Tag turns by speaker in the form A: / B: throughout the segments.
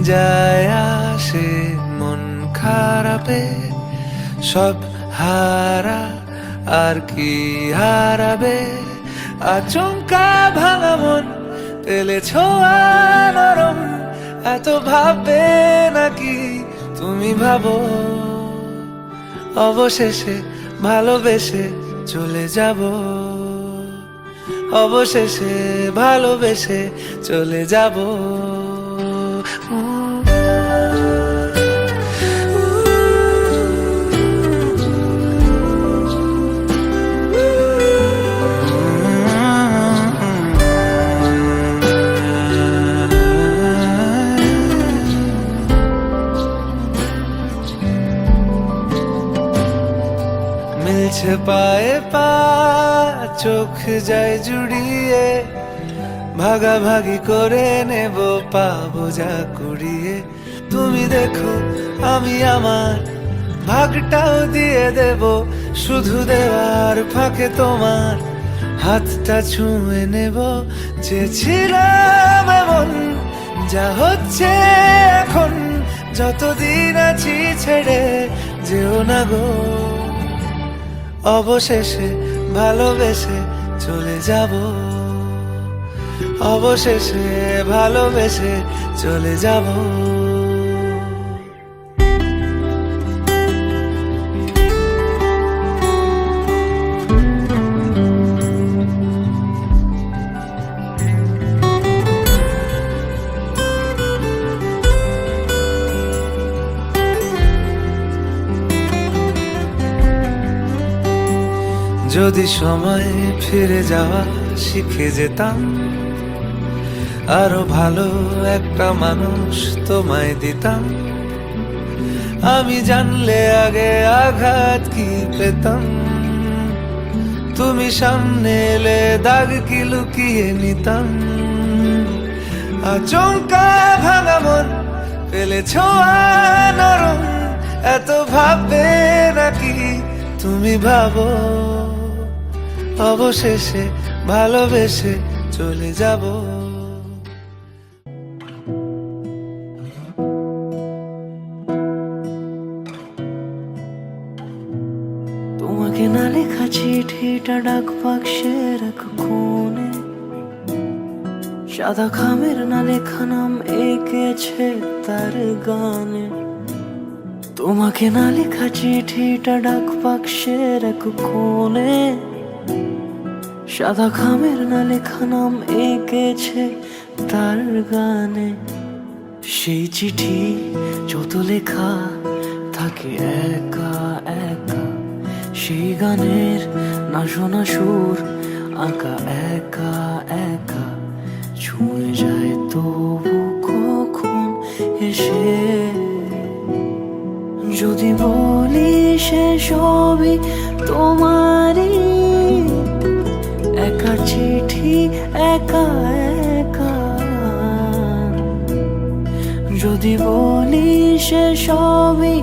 A: যায় আসে মন খারাপে, সব হারা আর কি হারাবে। আচমকা ভাঙা মন পেলে ছোঁয়া নরম, এত ভাববে নাকি তুমি ভাবো। অবশেষে ভালোবেসে চলে যাব, অবশেষে ভালোবেসে চলে যাব। মিলছে পায়ে পা, চোখ যায় জুড়িয়ে, ভাগাভাগি করে নেব পাবো যা কুড়িয়ে। তুমি দেখো আমি আমার ভাগটাও দিয়ে দেব, শুধু দেওয়ার ফাঁকে তোমার হাতটা ছুঁয়ে নেব। চেয়েছিলাম এমন, যা হচ্ছে এখন, যতদিন আছি ছেড়ে যেও না গো। অবশেষে ভালোবেসে চলে যাব, অবশেষে ভালোবেসে চলে যাব। যদি সময় ফিরে যাওয়া শিখে যেতাম, আরো ভালো একটা মানুষ তোমায় দিতাম। আমি জানলে আগে আঘাত কি পেতাম, তুমি সামনে এলে দাগ কি লুকিয়ে নিতাম। আচমকা ভাঙা মন পেলে ছোঁয়া নরম, এত ভাববে নাকি তুমি ভাবো। অবশেষে ভালোবেসে চলে যাব।
B: তোমাকে না লেখা চিঠিটা ডাক বাক্সের এক কোণে, সাদা খামের না লেখা নাম এঁকেছে তার গানে। তোমাকে না লেখা চিঠিটা ডাক বাক্সের এক কোণে, সাদা খামের না লেখা নাম এঁকেছে তার গানে। সেই চিঠি যত লেখা থাকে একা একা, সেই গানের না শোনা সুর আঁকা একা একা, ছুঁয়ে যায় তবু কখন এসে। যদি বলি সে সবই তোমারই, একা চিঠি একা একা। যদি বলি সে সবই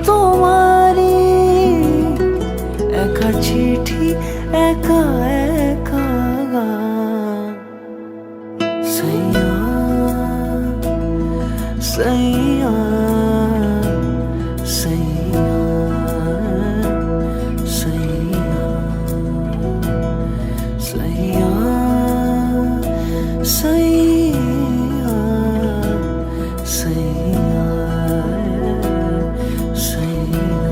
B: তোমারই, একা চিঠি একা একা। সাইয়া সাইয়া সাইয়া সাইয়া সাইয়া সাইয়া সাইয়া সাইয়া।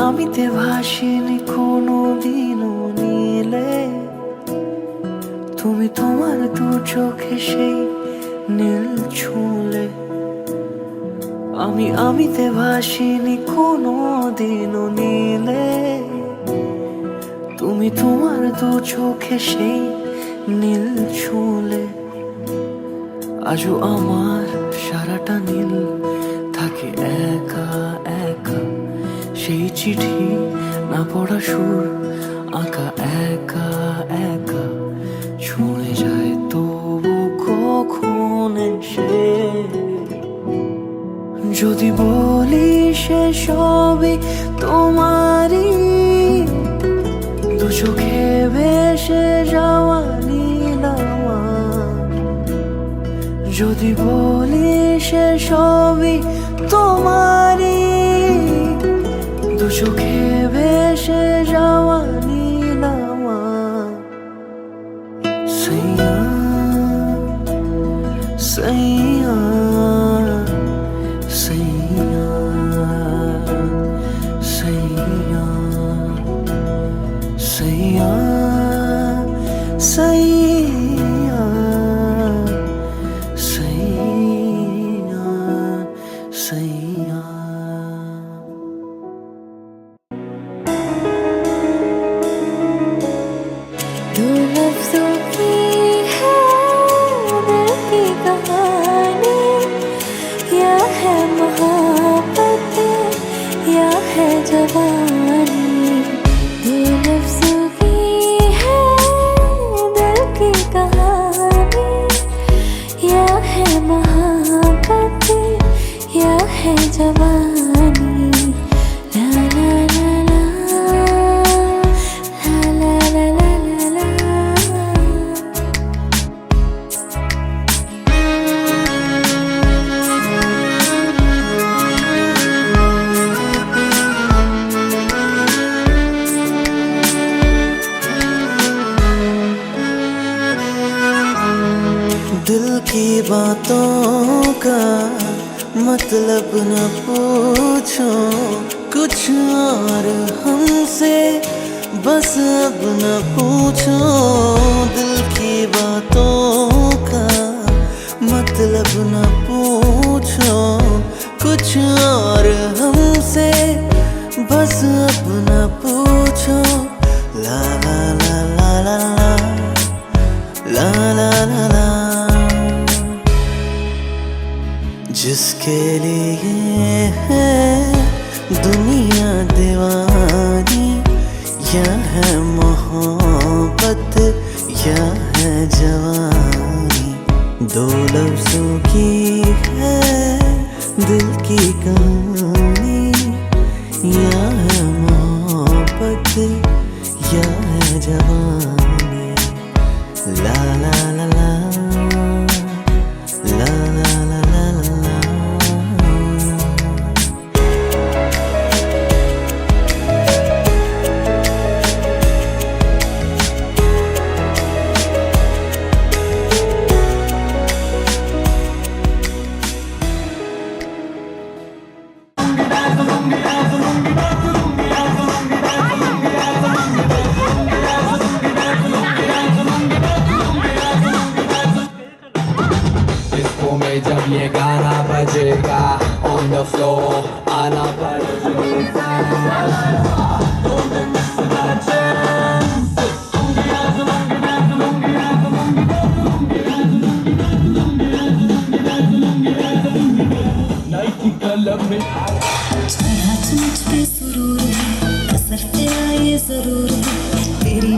B: আমিতে ভাসিনি কোনো দিনও নীলে, তুমি তোমার দু চোখে সেই নীল ছুঁলে। আমিতে ভাসিনি কোনো দিনও নীলে, তুমি তোমার দু চোখে সেই নীল ছুঁলে। আজও আমার সারাটা নীল থাকে একা একা, সেই পড়া সুর আঁকা একা একা ছুঁয়ে যায় তবু কখন এসে যদি বলি সে সবই তোমারই দু চোখে ভেসে যাওয়া নীল আমার যদি বলি সে সবই তোমারই দু চোখে ভেসে যাওয়া নীল আমার সাইয়া সাইয়া সাইয়া সাইয়া সাইয়া সাইয়া সাইया साइया
C: दो लफ्जों की है दिल की कहानी या है मोहब्बत या है जवानी दो लफ्जों की है दिल की कहानी या है मोहब्बत या है जवानी ला ला ला ला ला ला ला ला ला
B: दिल की बातों का मतलब न पूछो कुछ और हमसे बस अब न पूछो दिल की बातों का मतलब न पूछो कुछ और हमसे बस अब न पूछो ला ला ला ला ला ला ला ला ला जिसके लिए है दुनिया दीवानी या है मोहब्बत या है जवानी दो लफ्जों की है दिल की कहानी या है मोहब्बत या है जवानी ला ला ला ला ला ला ला ला ला
D: डिस्को में जब ये गाना बजेगा ऑन द फ्लोर आना पड़ेगा
C: जरा मुझ पे सुरूर है असर तेरा ये जरूर है तेरी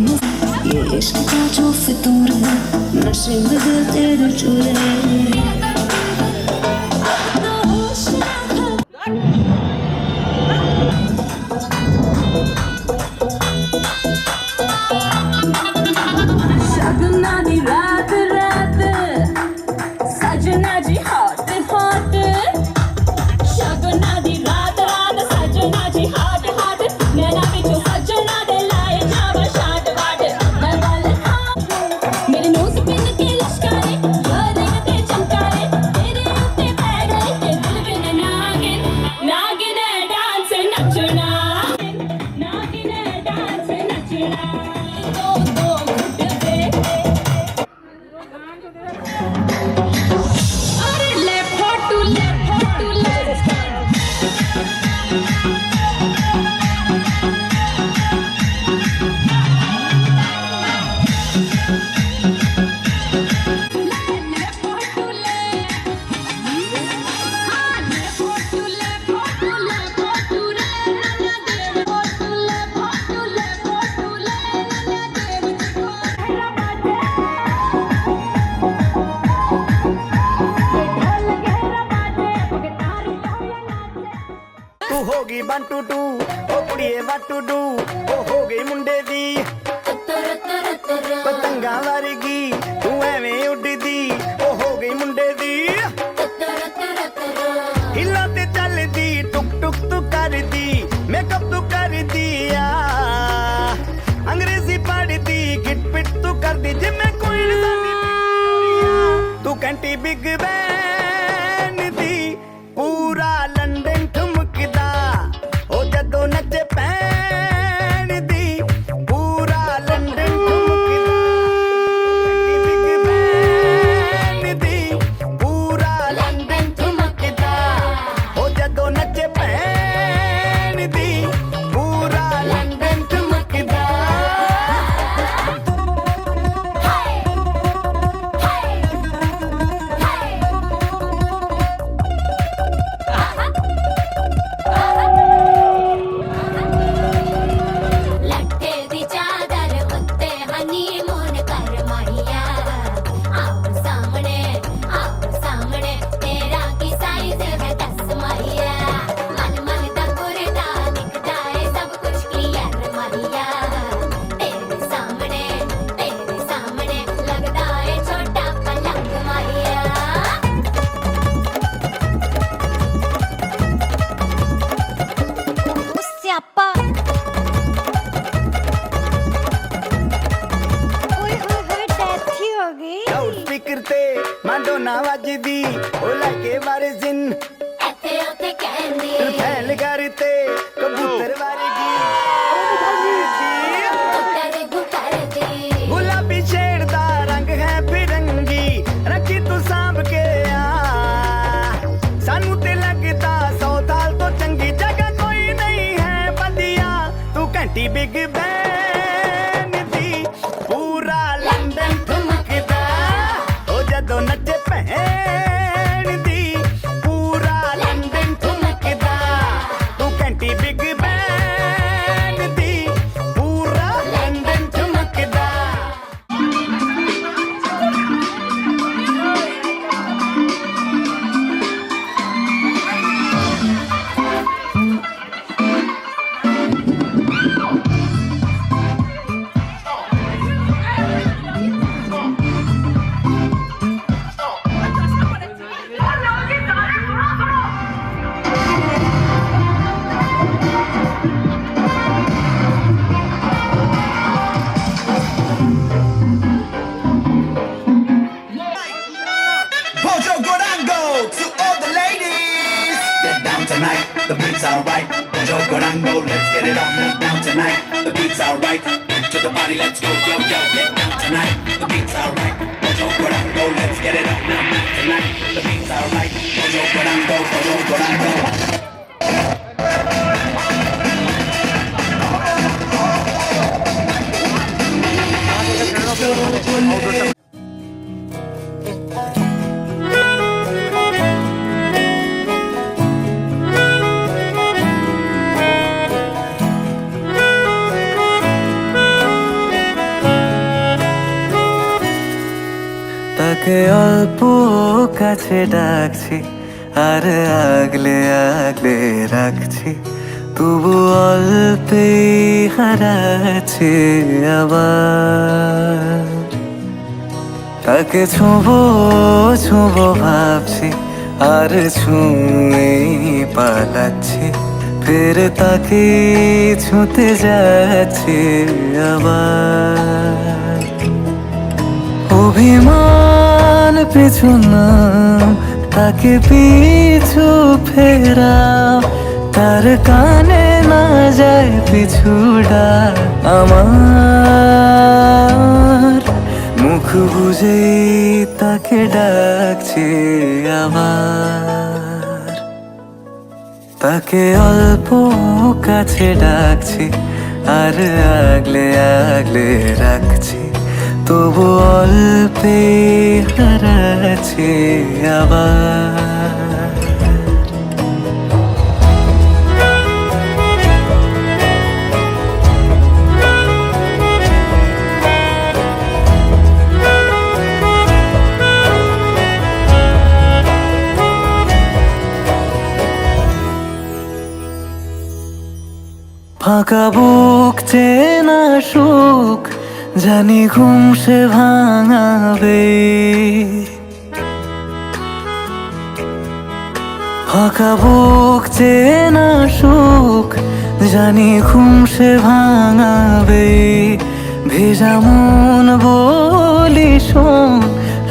C: ये इश्क का जो फितूर है नशे में दिल तेरे चूर है शगुना दी रात रात सजना जी हॉट हॉट शगुना दी रात रात सजना जी हॉट हॉट नैना बिचो सजना दे लाए जावा शाट वाट मैं गल मेरे नोज पिन के लश्कारे हरे ते चमका
E: ਤੂੰ ਹੋ ਗਈ 1 2 2 ਉਹ ਕੁੜੀਏ what to do ਉਹ ਹੋ ਗਈ ਮੁੰਡੇ ਦੀ ਪਤੰਗਾਂ ਵਰਗੀ ਤੂੰ ਐਵੇਂ ਉੱਡਦੀ ਉਹ ਹੋ ਗਈ ਮੁੰਡੇ ਦੀ ਹਿੱਲਾਂ ਤੇ ਚੱਲਦੀ ਟੁਕ ਟੁਕ ਤੂੰ ਕਰਦੀ ਮੇਕਅਪ ਤੂੰ ਕਰਦੀ ਆ ਅੰਗਰੇਜ਼ੀ ਪੜ੍ਹਦੀ ਗਿਟ ਪਿਟ ਤੂੰ ਕਰਦੀ ਜਿਵੇਂ ਕੋਈ ਸਾਡੀ ਤੂੰ ਘੰਟੀ ਬਿਗ ਬੈਨ ਦੀ ਪੂਰਾ ਲੰਡਨ ਠੁਮਕਦਾ ਉਹ ਜਦੋਂ ਨੱਚੇ ਪੈਣ ਦੀ ਪੂਰਾ ਲੰਡਨ ਠੁਮਕਦਾ ਘੰਟੀ ਬਿਗ ਬੈਨ ਦੀ ਪੂਰਾ ਲੰਡਨ ਠੁਮਕਦਾ ਉਹ ਜਦੋਂ ਨੱਚੇ ਪੈਣ ਦੀ ਪੂਰਾ ਲੰਡਨ ਠੁਮਕਦਾ
C: ਲੱਟੇ ਦੀ ਚਾਦਰ ਉੱਤੇ ਹਨੀਮੂਨ ਕਰ ਮਾਹੀਆ ਆਪ ਸਾਹਮਣੇ ਤੇਰਾ ਕੀ ਸਾਈਜ਼ ਹੈ ਦੱਸ ਮਾਹੀਆ ਮਨ ਮਨ ਦਾ ਗੁਰਦਾ ਦਿਖਦਾ ਏ ਸਭ ਕੁਝ ਕਲੀਅਰ ਮਾਹੀਆ ਤੇਰੇ ਸਾਹਮਣੇ ਲੱਗਦਾ ਏ ਛੋਟਾ ਪਲੰਗ ਮਾਹੀਆ
F: ਸਿਆਪਾ ਓਏ ਹੋਏ ਹੋਏ ਡੈਥ ਹੀ ਹੋ ਗਈ
E: ਲਾਊਡ ਸਪੀਕਰ ਤੇ ਮਾਂਡੋਨਾ ਵੱਜਦੀ ਉਹ ਲੈ ਕੇ ਵਾਰਿਜ਼ਨ
C: ਇੱਥੇ ਉੱਥੇ ਕਹਿੰਦੀ
E: ਫੈਲ ਕਰਤੇ ਕਬੂਤਰ ਵਰਗੀ
C: ਉੱਤਰ ਗੁਕਰਦੀ
E: ਗੁਲਾਬੀ ਸ਼ੇਡ ਦਾ ਰੰਗ ਹੈ ਫਿਰੰਗੀ ਰੱਖੀ ਤੂੰ ਸਾਂਭ ਕੇ ਆ ਸਾਨੂੰ ਤੇ ਲੱਗਦਾ 100 ਸਾਲ ਤੋਂ ਚੰਗੀ ਜਗ੍ਹਾ ਕੋਈ ਨਹੀਂ ਹੈ ਬੰਦਿਆ ਤੂੰ ਘੰਟੀ ਬਿਗ ਬੈਨ ਦੀ ਪੂਰਾ ਲੰਡਨ ਠੁਮਕਦਾ ਉਹ ਜਦੋਂ ਨੱਚੇ ਭੈਣ ਦੀ ਪੂਰਾ ਲੰਡਨ ਠੁਮਕਦਾ ਤੂੰ ਘੰਟੀ ਬਿਗ ਬੈਨ ਦੀ ਪੂਰਾ London ਠੁਮਕਦਾ
G: Pojo Gorango to all the ladies. Get down tonight, the beat's alright. Pojo Gorango, let's get it on. Get down tonight, the beat's alright. To the party, let's go, yo, yo. Get down tonight, the beat's alright. Pojo Gorango, let's get it on. Tonight, the beat's alright. Pojo Gorango, Pojo Gorango.
B: তাকে অল্প কাছে ডাকছি আর আগলে আগলে রাখছি তবু অল্পেই হারাচ্ছে আবার তাকে ছোঁবো ছোঁবো ভাবছি আর ছুঁয়েই পালাচ্ছি ফের তাকে ছুঁতে যাচ্ছে আবার অভিমান পিছু নাম তাকে পিছু ফেরাও তার কানে না যায় পিছুডা আমার মুখ বুঝেই তাকে ডাকছে আবার তাকে অল্প কাছে ডাকছি আর আগলে আগলে রাখছি তবু অল্পে হারাচ্ছে আবার ফাঁকা বুক চেনা সুখ জানি ঘুম সে ভাঙাবে, ফাঁকা বুক চেনা সুখ জানি ঘুম সে ভাঙাবে। ভেজা মন বলি শোন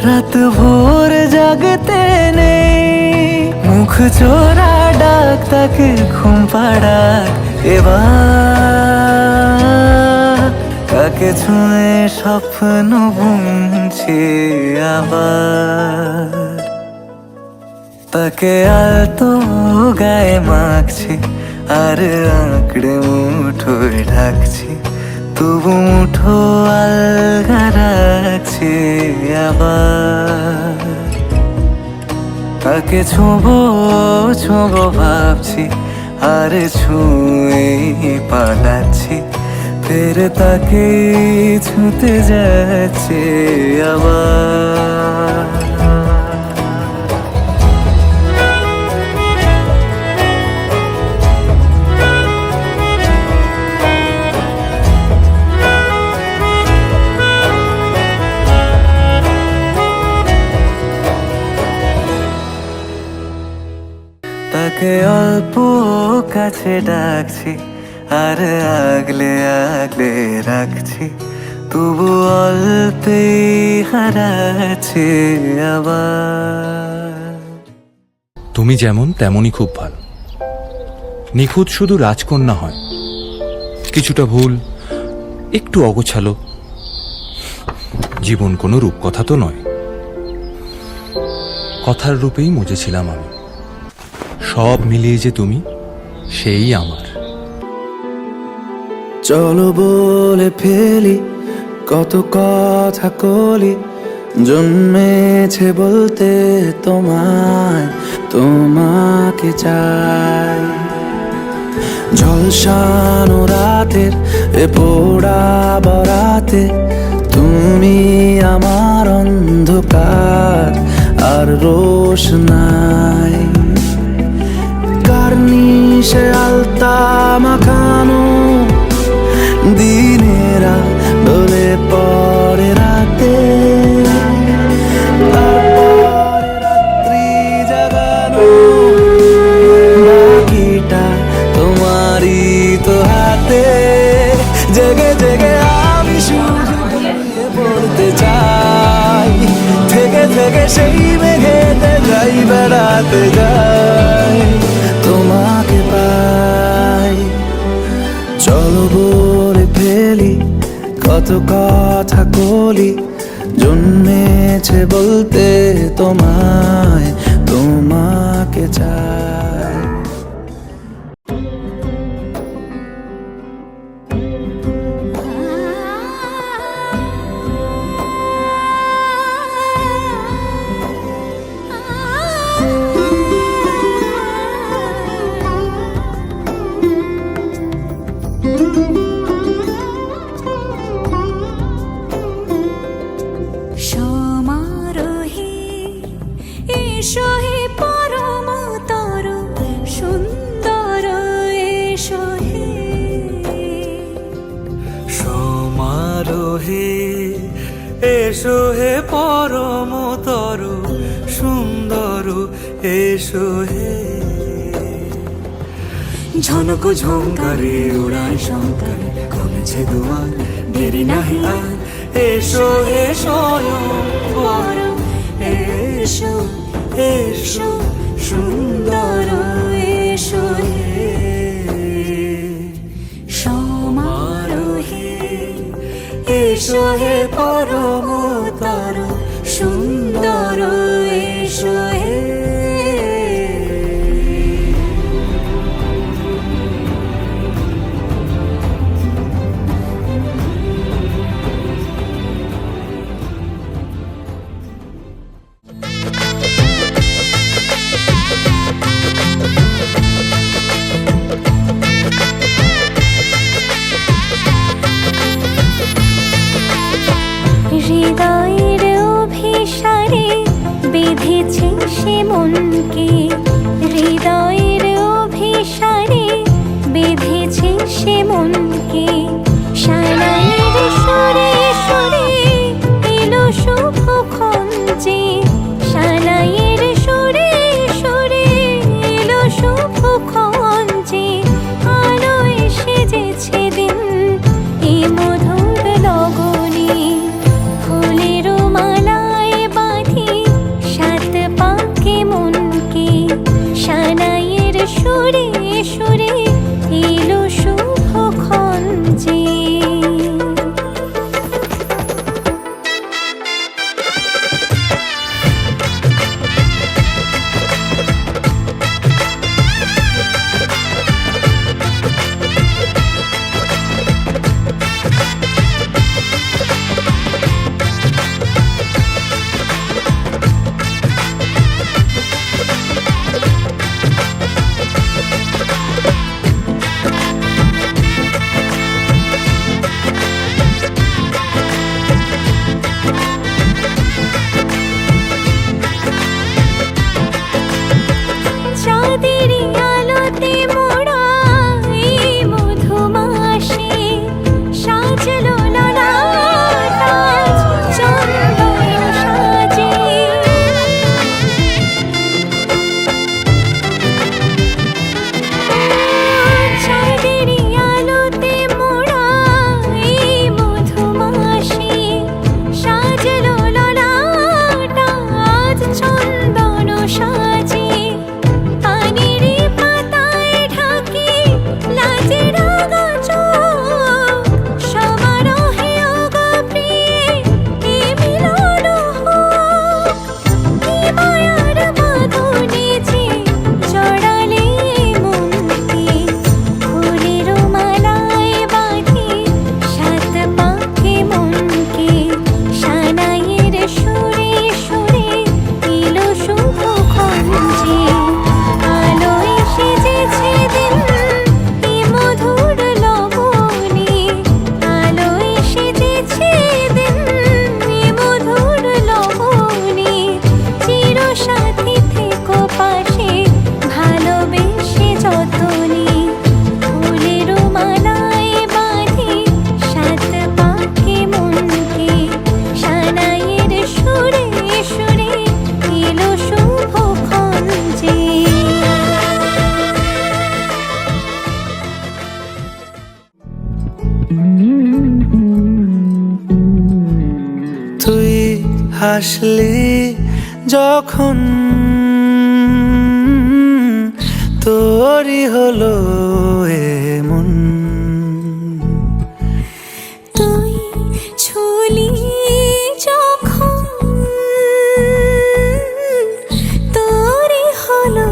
B: রাত ভোর জাগতে নেই, মুখ চোরা ডাক তাকে ঘুম পাড়াক এবার। কাকে ছুঁয়ে স্বপ্ন বুনছি আবার, তাকে আলতো গায়ে মাখছি আর আঁকড়ে মুঠোয় ঢাকছি, তবু মুঠো আলগা রাখছি আবার। তাকে ছোঁবো ছোঁবো ভাবছি আর ছুঁয়ে পালাচ্ছি, ফের তাকে ছুঁতে যাচ্ছে আবার। তাকে অল্প কাছে ডাকছি আর আগলে আগলে রাখছি, তবু অল্পে হারাচ্ছে আবার।
H: তুমি যেমন তেমনই খুব ভালো, নিখুঁত শুধু রাজকন্যা হয়, কিছুটা ভুল একটু অগোছালো, জীবন কোনো রূপকথা তো নয়। কথার রূপেই মজেছিলাম আমি, সব মিলিয়ে যে তুমি সেই আমার।
B: চলো বলে ফেলি কত কথা কলি, জন্মেছে বলতে তোমায় তোমাকে চাই। ঝলসানো রাতের এ পোড়া বরাতে তুমি আমার অন্ধকার আর রোশনাই। কার্নিশে আলতা মাখানো দিনেরা ডলে পড়ে রাতে, তারপরে রাত্রি জাগানো বাকিটা তোমারই তো হাতে। জেগে জেগে আমি শুধু পড়তে চাই, থেকে থেকে সেই মেঘেতে যাই বেড়াতে যাই, তোমাকে পাই। চলো বলে ফেলি কত কথা কলি, জন্মেছে বলতে তোমায় তোমাকে চাই।
C: সমারোহে এসো হে পরমতর সুন্দর এসো হে।
B: সমারোহে এসো হে পরমতর সুন্দর এসো হে। ঝনক ঝঙ্কারে উড়ায় শঙ্কর খুলেছে দুয়ার, দেরি নাহি আর এসো হে স্বয়ংবর। এসো এসো সুন্দর এসো হে। সমারোহে এসো হে পরমতর সুন্দর এসো হে।
F: হৃদয়
A: হাসলি যখন তোরই হলো এমন।
C: তুই ছুলি যখন তোরই হলো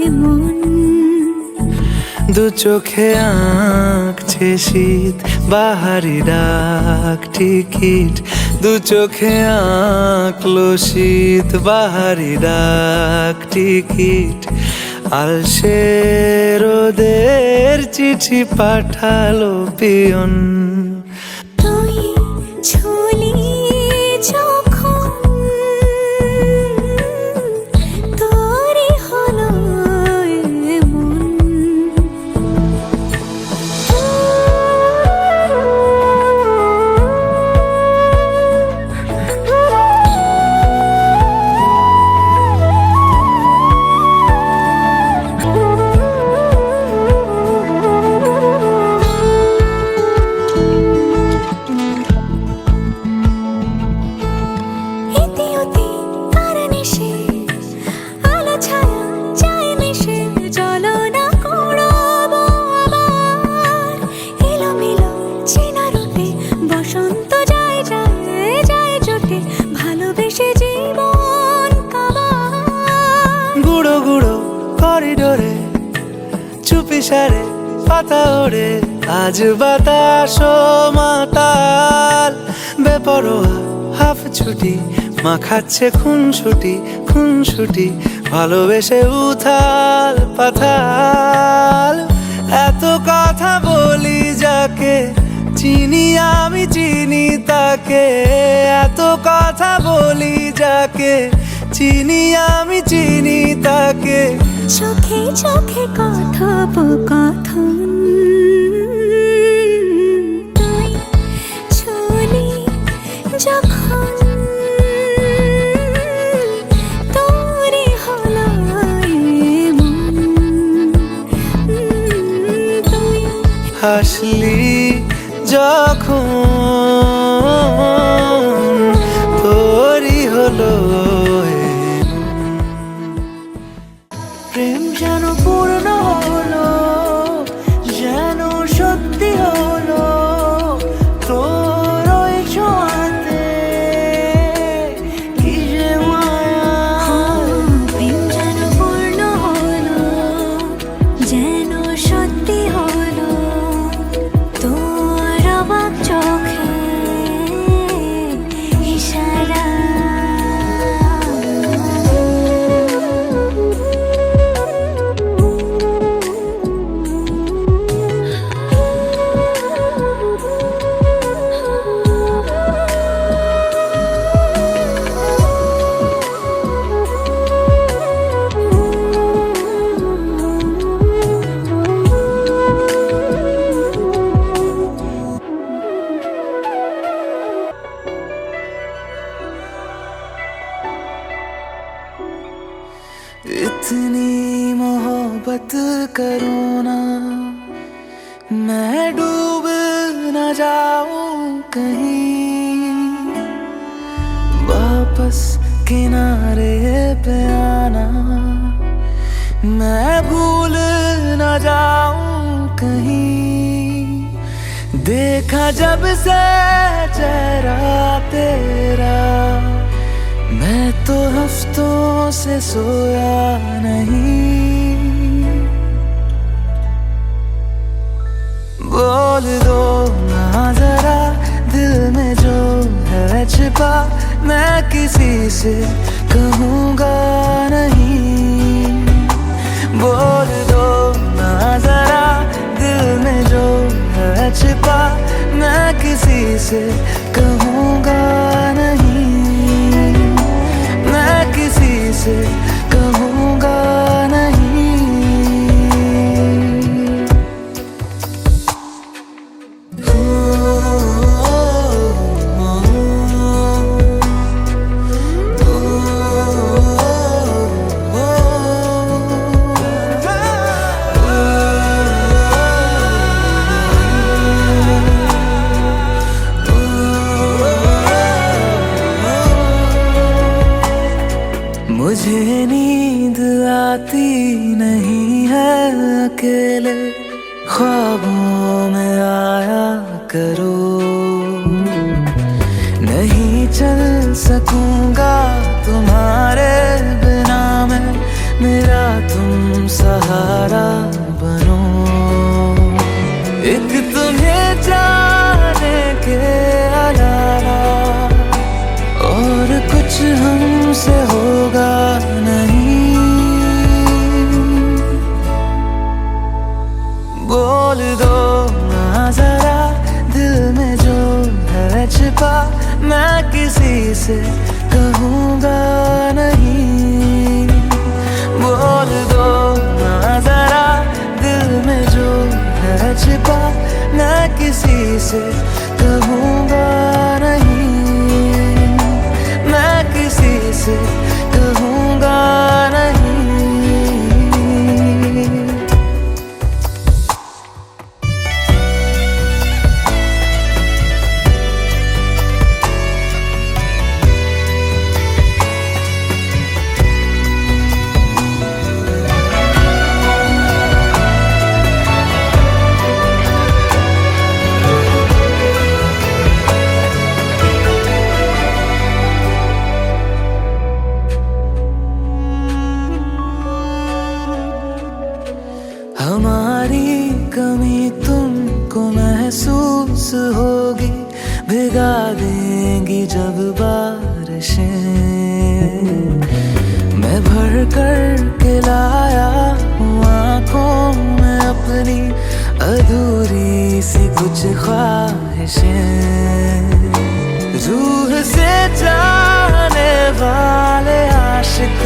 C: এমন।
A: দু চোখে আঁকছে শীত বাহারি ডাক টিকিট, দু চোখে আঁকলো শীত বাহারি ডাক টিকিট। আলসে রোদের চিঠি পাঠালো পিয়ন।
C: তুই ছুলি যখন তোরই হলো এমন। ইতিউতি কার নেশে আলো ছায়া যায় মিশে, চলো না কুড়াবো আবার এলোমেলো চেনা রূপে। বসন্ত যায় যায় যায় জোটে, ভালোবেসে জীবন কাবার।
A: গুঁড়ো গুঁড়ো করিডোরে চুপি সারে পাতা ওড়ে, আজ বাতাস মাতাল বেপরোয়া হাফ ছুটি। মাখাচ্ছে খুনসুটি ভালোবেসে উথাল পাথাল। এত কথা বলি যাকে চিনি আমি চিনি তাকে, এত কথা বলি যাকে চিনি আমি চিনি তাকে।
C: চোখে চোখে কথোপকথন। তুই ছুলি যখন তোরই হলো এমন। তুই
A: হাসলি যখন তোরই হলো এমন।
B: প্রেম যেন পূর্ণ হলো, যেন সত্যি হলো তোর ওই ছোঁয়াতে। কি যে মায়া,
C: প্রেম যেন পূর্ণ হলো, যেন সত্যি হলো তোর অবাক চোখে ইশারা।
B: इतनी मोहब्बत करो ना, मैं डूब न जाऊं कहीं। वापस किनारे पे आना, मैं भूल न जाऊं कहीं। देखा जब से चेहरा तेरा, मैं तो हफ्तों से सोया नहीं। बोल दो ना जरा दिल में जो है छिपा, मैं किसी से कहूँगा नहीं। बोल दो ना जरा दिल में जो है छिपा, मैं किसी से कहूँगा नहीं। मैं किसी से कहूँगा नहीं। नहीं है अकेले, ख्वाबों में आया करो। नहीं चल सकूंगा तुम्हारे बिना मैं, मेरा तुम सहारा बनो। एक तुम्हें जाने के अलावा और कुछ हमसे होगा नहीं। बोल दो ना जरा दिल में जो है छिपा, मैं किसी से कहूँगा नहीं। बोल दो ना जरा दिल में जो है छिपा, मैं किसी से कहूँगा नहीं। मैं किसी से कहूँगा नहीं। हमारी कमी तुमको महसूस होगी, भिगा देंगी जब बारिशें। मैं भर कर के लाया हूँ आँखों में अपनी अधूरी सी कुछ ख्वाहिशें। रूह से जाने वाले आशिक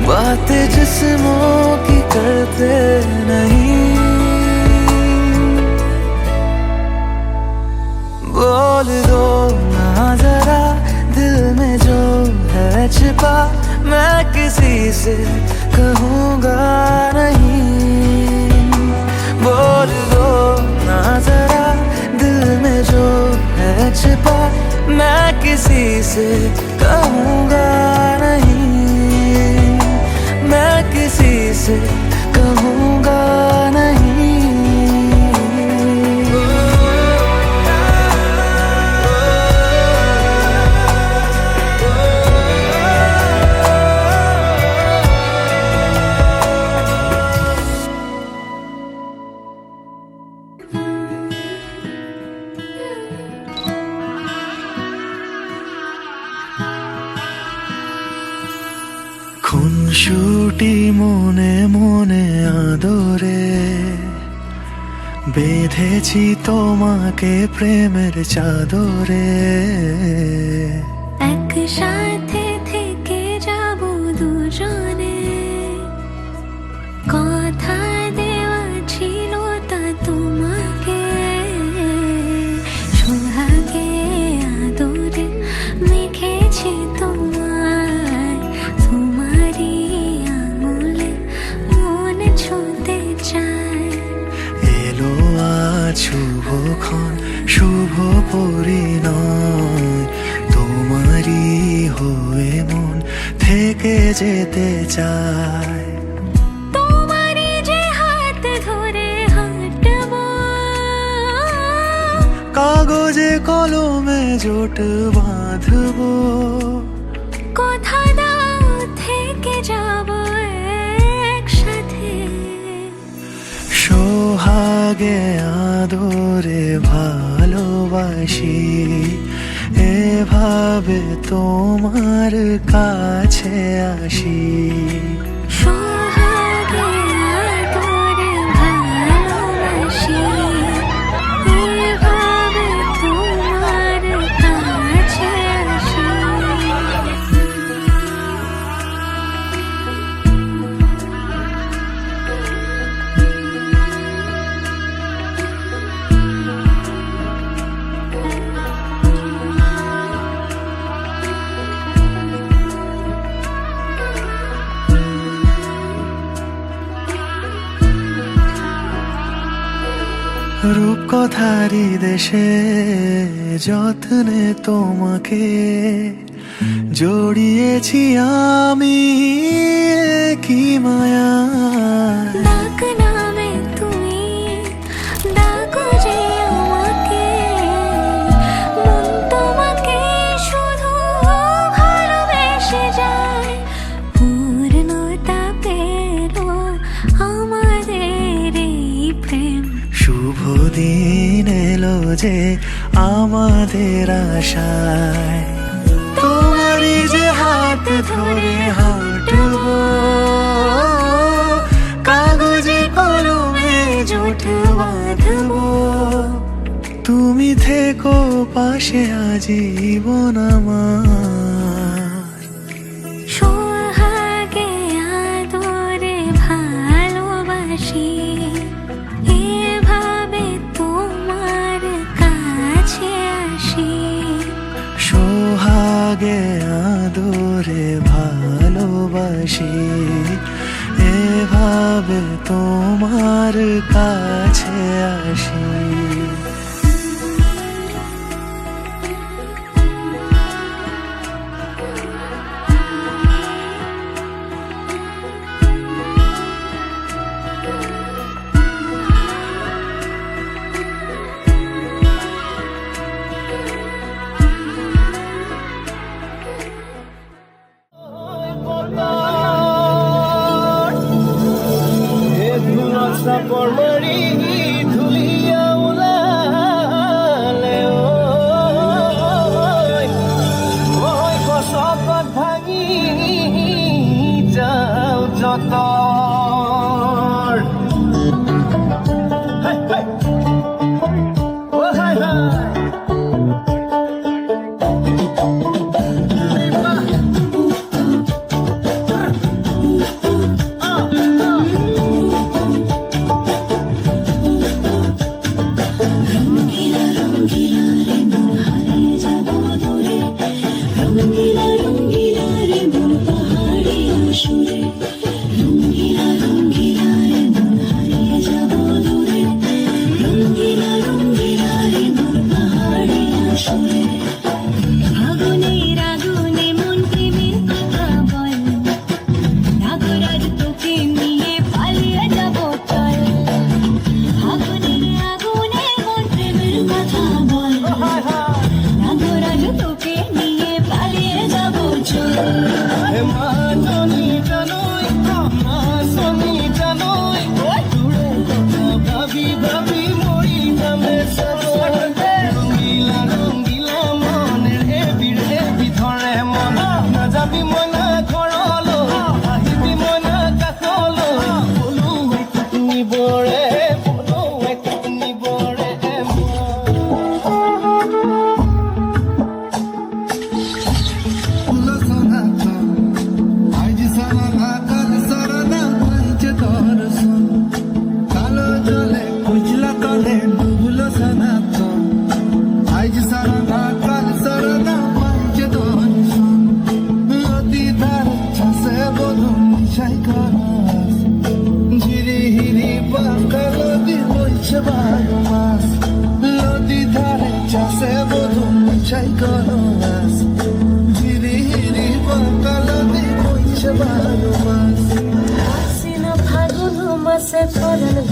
B: बातें जिस्मों की करते नहीं। बोल दो ना जरा दिल में जो है छिपा, मैं किसी से कहूँगा नहीं। बोल दो ना जरा दिल में जो है छिपा, मैं किसी से कहूँगा नहीं। मैं किसी से कहूँगा नहीं। খুনসুটি মনে মনে আদরে বেঁধেছি তোমাকে প্রেমের চাদরে।
C: একসাথে থেকে যাব দুজনে, কথা দেওয়া ছিল তা তোমাকে। সোহাগে আদরে মেখেছি তোমায়, তোমারই আঙুলে মন ছুঁতে চায়।
B: এলো আজ শুভক্ষণ শুভ পরিণয়, তোমারই হয়ে মন থেকে যেতে চায়।
C: তোমারই যে হাত ধরে হাঁটবো,
B: কাগজে কলমে জোট বাঁধবো।
C: কথা দাও থেকে যাব একসাথে।
B: সোহাগে আদরে ভালোবাসি, এভাবে তোমার কাছে আসি।
C: সোহাগে আদরে ভালোবাসি, এভাবে তোমার কাছে আসি।
B: রূপকথারি দেশে যত্নে তোমাকে জড়িয়েছি আমি কি মায়া।
C: ডাক নামে তুমি ডাকো যে আমাকে, মন তোমাকে শুধু ভালোবেসে যায়। পূর্ণতা পেল আমাদের এই প্রেম।
B: শুভ দিন এলো যে আমাদের আশায়, তোমারই যে হাত ধরে হাঁটবো, কাগজে কলমে জোট বাঁধবো। তুমি থেকো পাশে আজীবন আমার।
C: সোহাগে আদরে ভালোবাসি, এভাবে তোমার কাছে আসি।
B: সোহাগে আদরে ভালোবাসি, এভাবে তোমার কাছে আসি।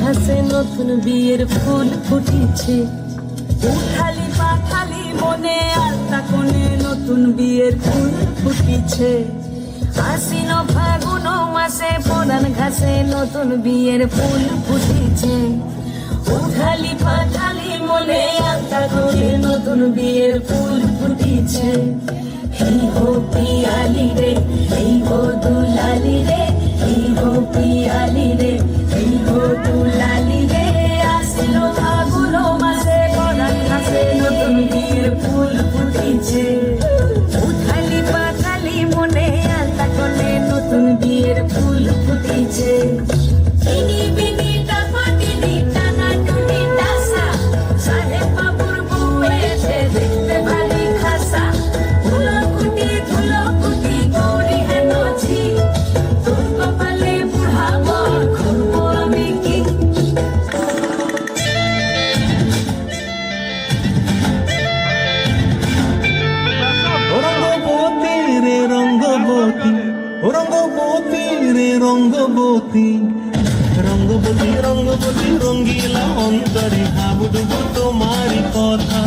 C: ঘাসে নতুন বিয়ের ফুল ফুটেছে, উঠালি পাখালি মনে আলতা কোণে নতুন বিয়ের ফুল ফুটেছে। আশ্বিন ফাগুন মাসে পরান ঘাসে নতুন বিয়ের ফুল ফুটেছে, উঠালি পাখালি মনে আলতা কোণে নতুন বিয়ের ফুল ফুটেছে। এই হো পিয়ালি রে, এই হো দুলালি রে, এই হো পিয়ালি রে, এই হো দুলালি রে। আসিল ফাগুন মাসে পরান ঘাসে নতুন বিয়ের ফুল ফুটেছে, উঠালি পাখালি মনে আলতা কোণে নতুন বিয়ের ফুল ফুটেছে। ইনি বিনি টাপাটিনি টানা টুনি টাসা, সাহেব বাবুর বউ এসে দেখতে ভারী খাসা। ধুলো কুটি গৌরী হেন ঝি, তোর কপালে বুড়া
B: রঙ্গবতী রঙ্গবতী রঙ্গবতী রঙ্গিলা অন্তরে হাবুডুবু তোমারই কথা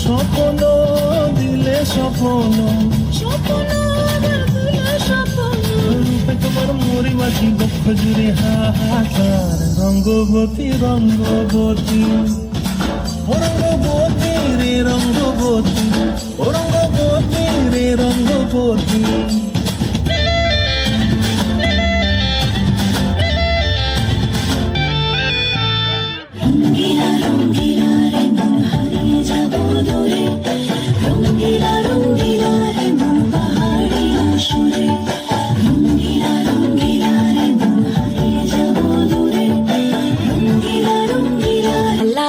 B: স্বপ্ন দিলে স্বপ্ন রূপে তোমার মরিবাসী বক্ষ জুড়ে হাহাকার রঙ্গবতী রঙ্গবতী ও রঙ্গবতী রে রঙ্গবতী ও রঙ্গবতী রে রঙ্গবতী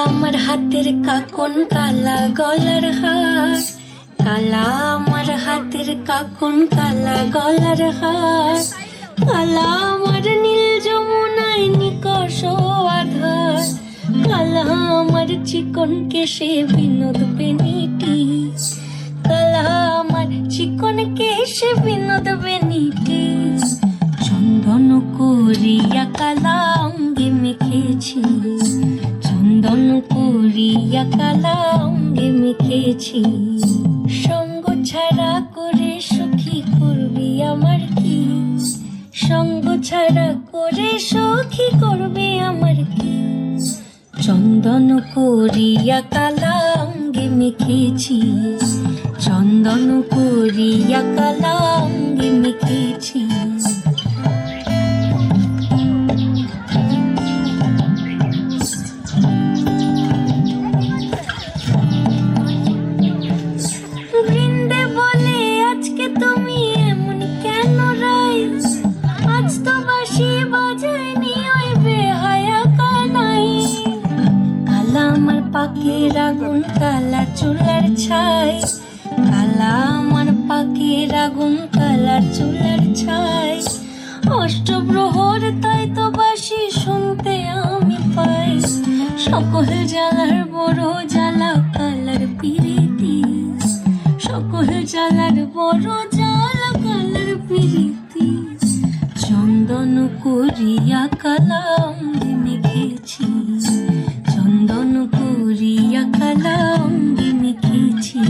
C: আমার হাতের কাকন কালা গলার হার কালা আমার হাতের কাকন কালা গলার হার কালা আমার নীল যমুনায় নিকষ আধার কালা আমার চিকন কেশে বিনোদ বেনিটি কালা আমার চিকন কেশে বিনোদ বেনিটি চন্দন করিয়া কালা অঙ্গে মেখেছি চন্দন করিয়া কালা অঙ্গে মেখেছি সঙ্গ ছাড়া করে সখী করবি আমার কি সঙ্গ ছাড়া করে সখী করবি আমার কি চন্দন করিয়া কালা অঙ্গে মেখেছি চন্দন করিয়া কালা অঙ্গে মেখেছি বৃন্দে বলে আজকে তুমি এমন কেন রাই আজ তো বাঁশি বাজায়নি ওই বেহায়া কানাই কালা আমার পাখির আগুন কালা চুলার ছাই কালা আমার পাখির আগুন কালা চুলার ছাই অষ্টপ্রহর তাই তো বাঁশি শুনতে আমি পাই সকল জ্বালার বড় জ্বালা কালার পিরিতি সকল জ্বালার বড় জ্বালা কালার পিরিতি চন্দন করিয়া কালা অঙ্গে মেখেছি চন্দন করিয়া কালা অঙ্গে মেখেছি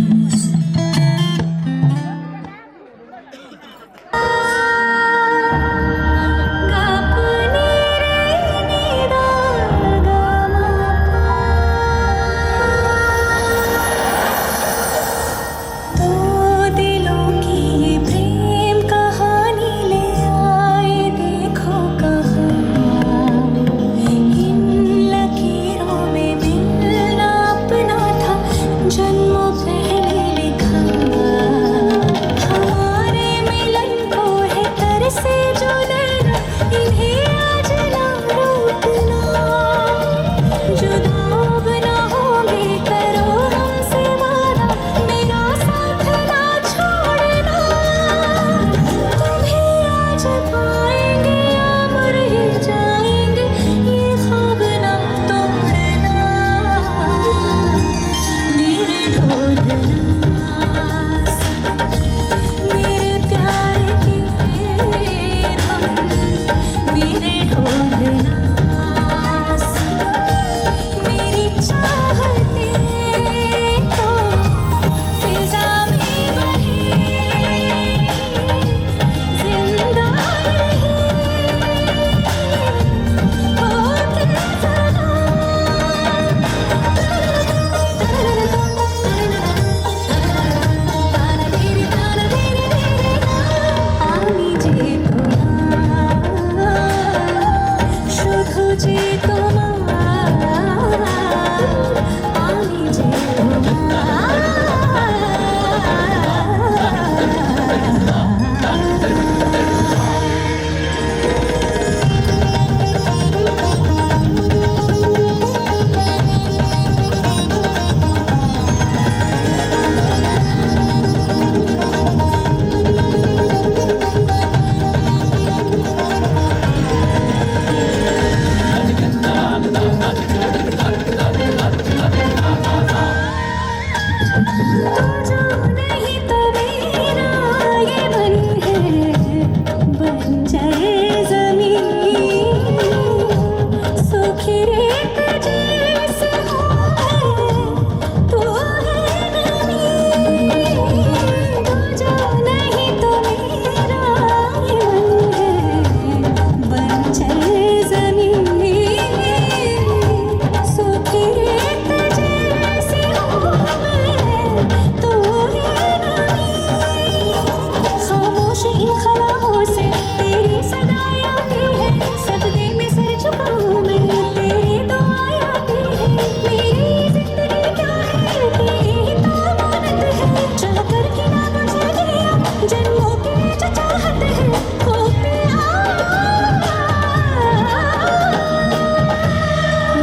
C: नहीं तो मेरा ये मन है बन जाए ज़मीन सूखी रेत जैसे हो तू है नमी जो नहीं तो मेरा ये मन है बन जाए ज़मीन सूखी रेत जैसे हो तू है नमी खामोश इन ख्वाबों से तेरी सदाएं आती है सजदे में सर झुकाऊं मैं तेरी दुआएं आती है मेरी जिंदगी क्या है तेरी ही तो अमानत है चाह कर के ना मुझे दिया जन्मों की जो चाहत है खो पे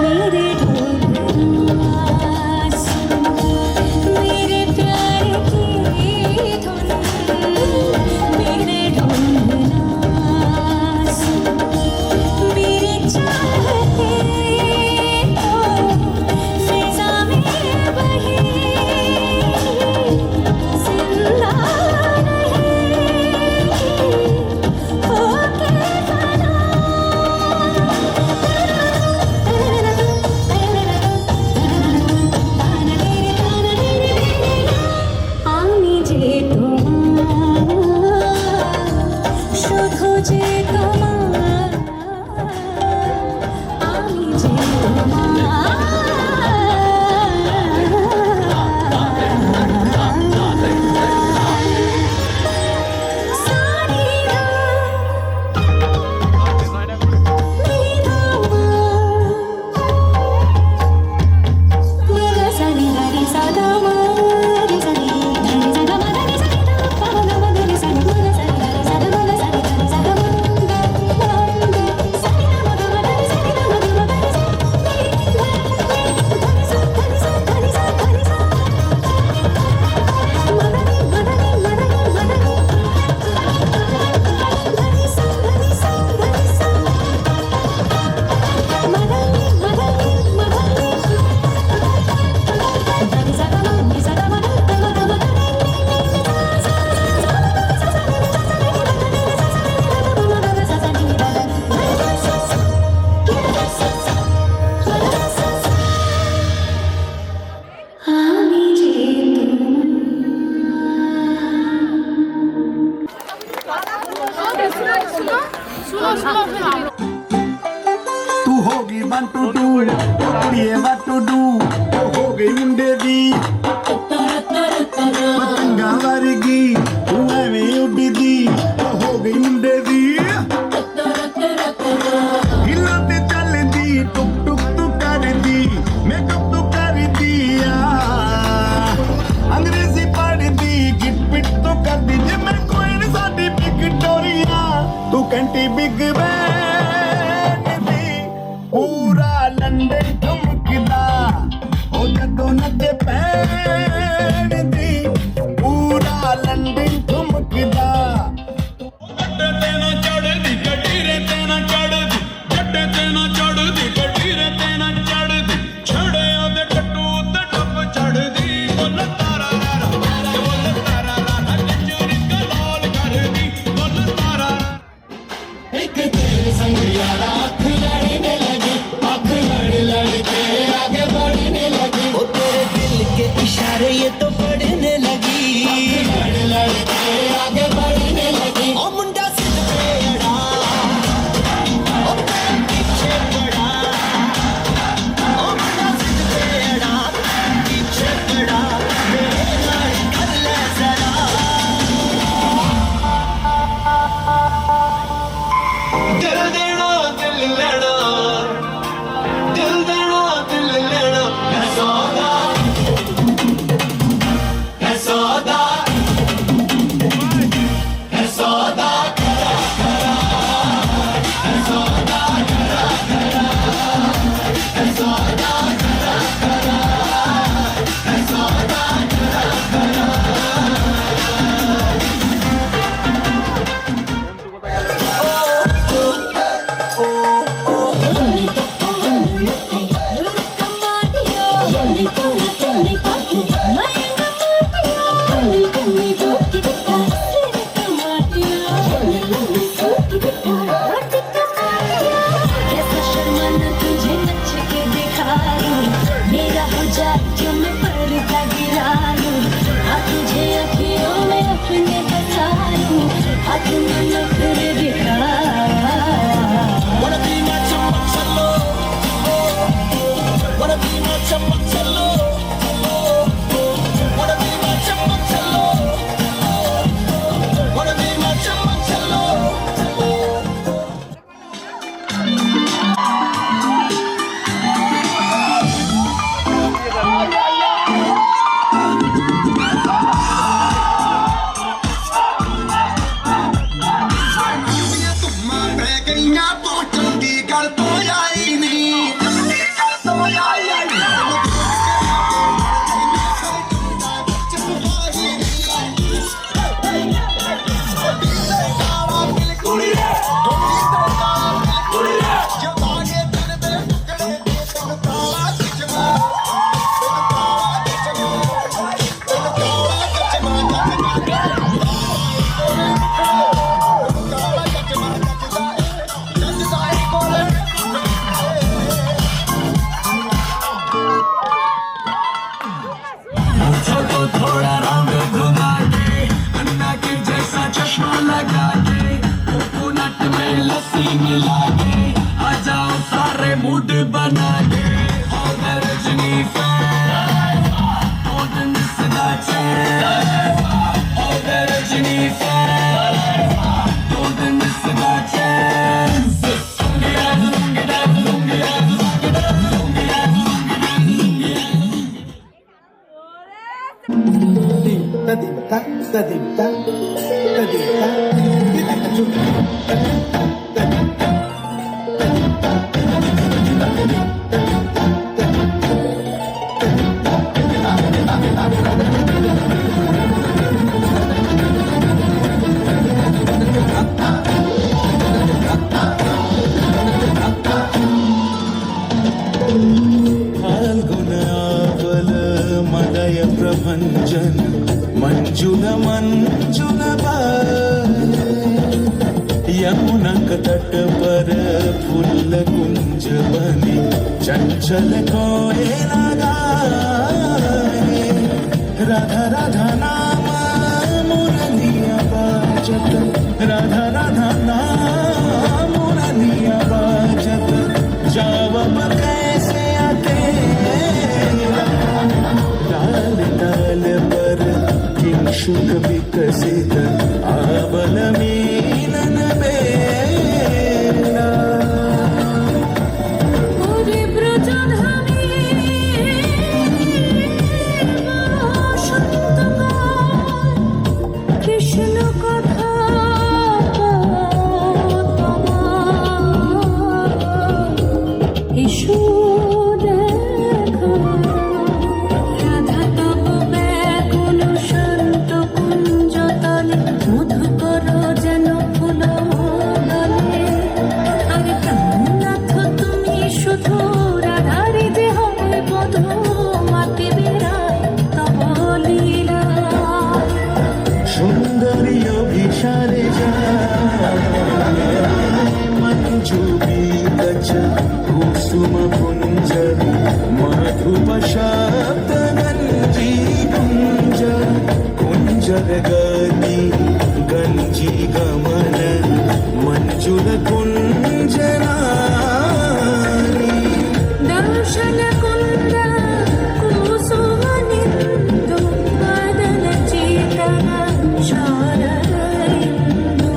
C: मेरे ढोलना सुन मेरे प्यार की धुन मेरे ढोलना सुन मेरे चाहते तो फिजा में बहे जिंदा नहीं होके फना আমি যে তোমার শুধু যে তোমার আমি যে তোমার সারি আমি যে
E: तू होगी 1 to 2 कुड़िए what to do हो गई मुंडे दी पतंगा वर्गी तू एवें उड़दी हो गई मुंडे दी हिला ते चलदी टुक टुक तू करदी मेकअप तू करदी अंग्रेजी पढ़दी गिट पिट तू करदी जे मैं कोई नहीं साडी विक्टोरिया तू कंटी बिग बैन दी पूरा लंदन ठुमकदा ओ जदों नचे पैन दी पूरा लंदन ठुमकदा जट्टे ते ना चढ़दी कटीरे ते ना चढ़दी जट्टे ते ना चढ़दी कटीरे ते ना चढ़दी छड़े ओदे कट्टू ते टप चढ़दी बोल तारा रा बोल तारा रा कचूरी कलाल करदी बोल तारा एक तेरे संग यारा अख लड़ने लगी अख लड़ लड़
C: साथ मन फिर दिखा
G: Wanna be my chamakalo? Wanna be my chamakalo? Wanna be my chamakalo? Wanna be my chamakalo?
D: थोड़ा रंग घुमा के अन्ना के जैसा चश्मा लगा के कोकोनट में लस्सी मिला के आ जाओ सारे मूड बना के all the Rajni fans don't miss the chance all the Rajni fans don't miss the chance
A: फाल्गुनावल मदय प्रभञ्जन मंजुल मंजुल यमुना तट पर फूल कुंज बने चंचल कोयला गाए राधा राधा नाम मुरलिया बाजत राधा राधा नाम मुरलिया बाजत जावब कैसे अकेला लाल लाल पर किंशुक विकसित आबल मीनन बेला
C: पूरी ब्रजधानी बसन्तकाल कृष्ण कथा इशु देखो राधा तब बैकुल शाন্ত কুঞ্জ তলে মধুকর যেন ফুল দলে আরে প্রাণনাথ তুমি শুধু রাধারে যে হয় বধূ মাটি বেড়ায় তব লীলা
A: সুন্দরী অভিসারে মঞ্জু বিকচ কুসুম কুঞ্জর মাধুপ শব্দ গঞ্জি কুঞ্জর কুঞ্জর গতি গঞ্জি গমন মঞ্জুল কুঞ্জনানি
C: দর্শন কুন্দ কুসুম নিন্দু বদন চেতন শারদিন্দু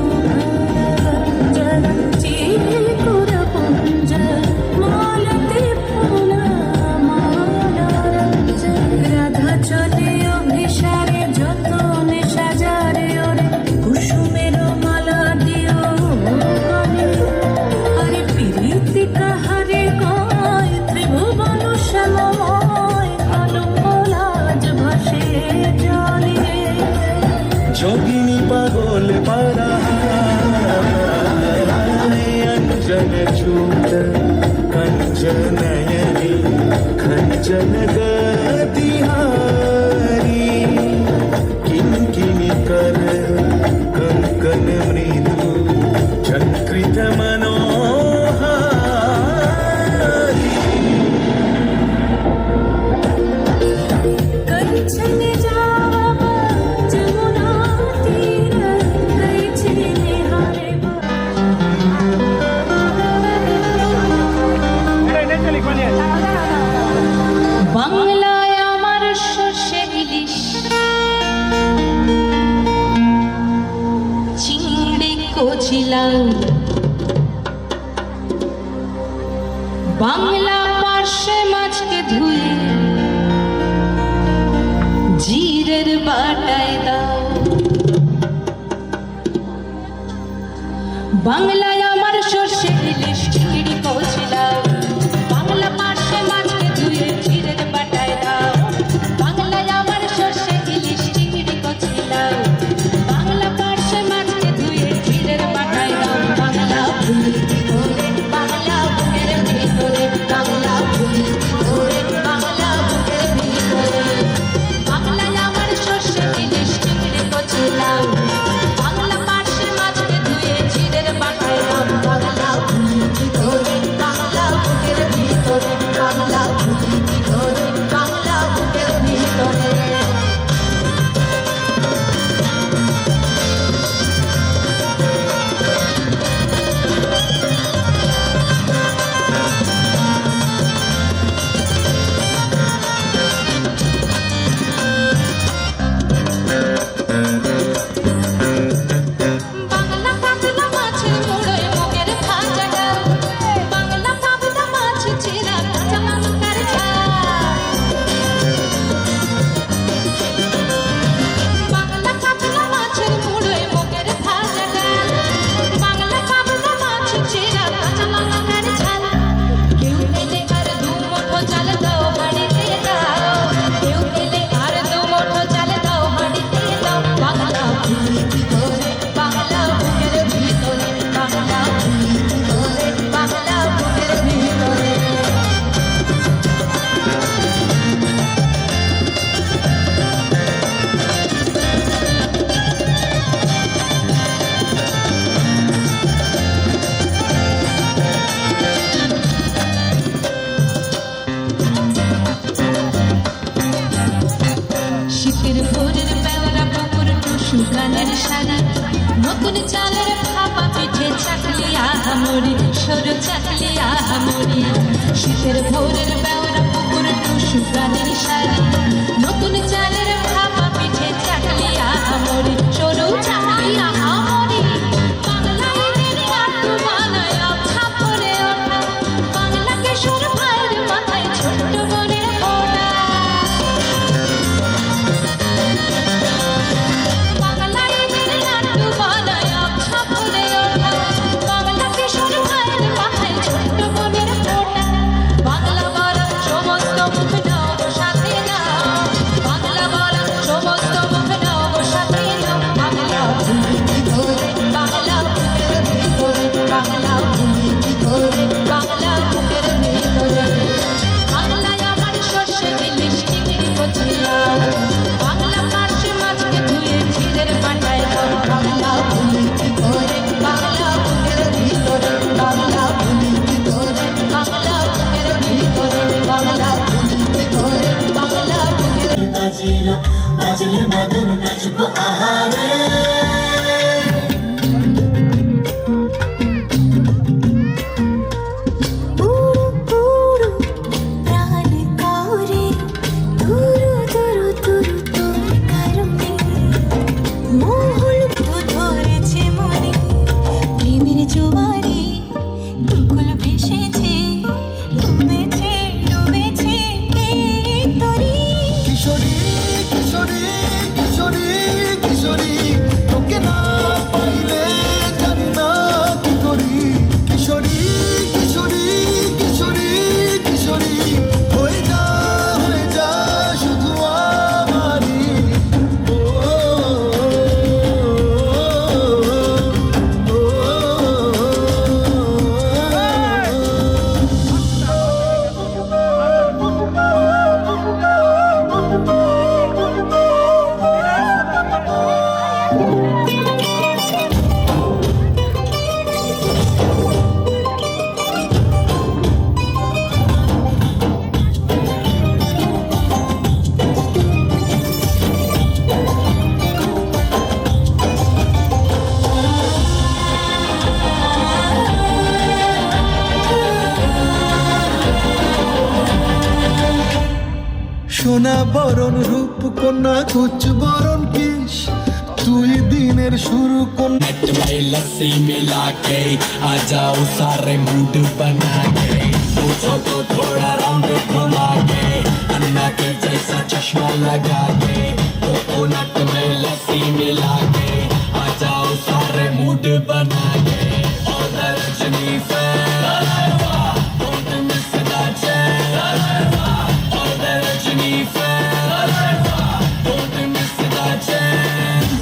C: ভরভঞ্জন চিকুর পুঞ্জ মালতি ফুল মালারঞ্জন রাধা চলে অভিসারে যতনে সাজারে ওরে কুসুমের মালা দিও গলে আরে প্রীতি কাহারে কয় ত্রিভুবন শ্যামময় আলোকলাজ ভাসে জলে
A: যোগিনী পাগল পারা अंजन चूत कंचनयनी खंचन गतिहारी किंकिनी कर कंकन मृदु चक्रित मनोहारी
C: कंचन जावा जमुना तीर कैछे ছিলাম বাংলা পার্শ্বে মাছকে ধুয়ে জিরের বাটায় দাও বাংলায় আমার সর্ষে ইলিশ চিংড়ি কছিলাম বাংলা পার্শ্বে মাছকে ধুয়ে জিরের বাটায় দাও বাংলায় আমার সর্ষে ইলিশ চিংড়ি কছিলাম বাংলা পার্শ্বে মাছকে ধুয়ে জিরের বাটায় দাও বাংলা বুকের ভিতরে বাংলা বুকের ভিতরে বাংলা বুকের ভিতরে বাংলা বুকের ভিতরে বাংলায় আমার সর্ষে ইলিশ চিংড়ি কছিলাম বাংলা পার্শ্বে মাছকে ধুয়ে জিরের বাটায় দাও বাংলা বুকের ভিতরে বাংলা বুকের ভিতরে বাংলা বুকের ভিতরে বাংলা বুকের ভিতরে বাংলা পাতলা মাছের মুড়োয় মুগের ভাজা ডাল বাংলা পাবদা মাছ চিরা কাঁচা লঙ্কার ঝাল বাংলা পাতলা মাছের মুড়োয় মুগের ভাজা ডাল বাংলা পাবদা মাছ চিরা কাঁচা লঙ্কার ঝাল কেউ পেলে আর দু মুঠো চাল দাও হাঁড়িতে দাও কেউ পেলে আর দু মুঠো চাল দাও হাঁড়িতে দাও বাংলা বুকের ভিতরে বাংলা বুকের ভিতরে বাংলা বুকের ভিতরে বাংলা বুকের ভিতরে শীতের ভোরের বেওরা পুকুর টুসু গানের শাড়ি নতুন চালের ভাপা পিঠে চাকলি আহামরি সরু চাকলি আহামরি শীতের ভোরের বেওরা পুকুর টুসু গানের শাড়ি নতুন চালের ভাপা পিঠে চাকলি আহামরি সরু চাকলি আহামরি বাংলায় দিনে আটু বানায় ছাপরে ওঠা বাংলাকে সুর ভাইয়ের মাথায় ছোট্ট বোনের ফোঁটা বাংলায় দিনে আটু বানায় ছাপরে ওঠা বাংলাকে সুর ভাইয়ের মাথায় ছোট্ট বোনের ফোঁটা বাংলা বলা সমস্ত মুখ নাও গো সাথে নাও বাংলা বলা সমস্ত মুখ নাও গো সাথে নাও বাংলা বুকের ভিতরে বাংলা বুকের ভিতরে বাংলা বুকের ভিতরে বাংলা বুকের ভিতরে বাংলায় আমার সর্ষে ইলিশ চিংড়ি কছিলাম বাংলা পার্শ্বে মাছকে ধুয়ে জিরের বাটায় দাও বাংলা বুকের ভিতরে বাংলা বুকের ভিতরে বাংলা বুকের ভিতরে বাংলা বুকের ভিতরে বাংলা বুকের ভিতরে বাংলা বুকের
F: উড়ু উড়ু প্রাণ করে দুরু দুরু দুরু তোর কারণে মহল ধরেছে মনে প্রেমের জোয়ারে কুকুল ভেসেছে ডুবেছে ডুবেছে এই তরি
E: কিশোরী কিশোরী কিশোরী কিশোরী তোকে না পাইলে জানি না কি করি কিশোরী কিশোরী কিশোরী কিশোরী হয়ে যা শুধু আমারই ও, সোনা বরণ রূপ কন্যা কুচ বরণ কেশ
A: দুই দিনের শুরু কোন
D: नेट में लस्सी मिला के आ जाओ सारे मूड बना के पूछो तो थोड़ा रंग घुमा के अन्ना के जैसा चश्मा लगा के कोकोनट में लस्सी मिला के आ जाओ सारे मूड बना के और Rajni fan don't miss that chance और Rajni fan don't miss that chance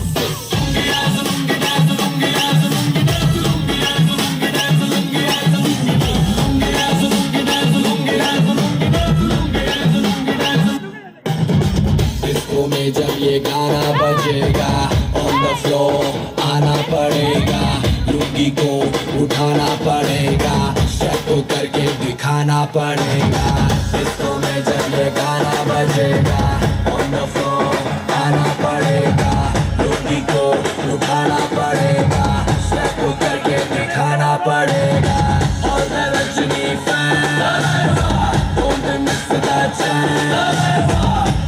D: disco में जब ये गाना बजेगा ऑन द फ्लोर आना पड़ेगा लुंगी को उठाना पड़ेगा स्टेप करके दिखाना पड़ेगा डिस्को में जब ये गाना बजेगा ऑन द फ्लोर आना पड़ेगा लुंगी को उठाना पड़ेगा स्टेप करके दिखाना पड़ेगा और मैं Rajni fan don't miss that chance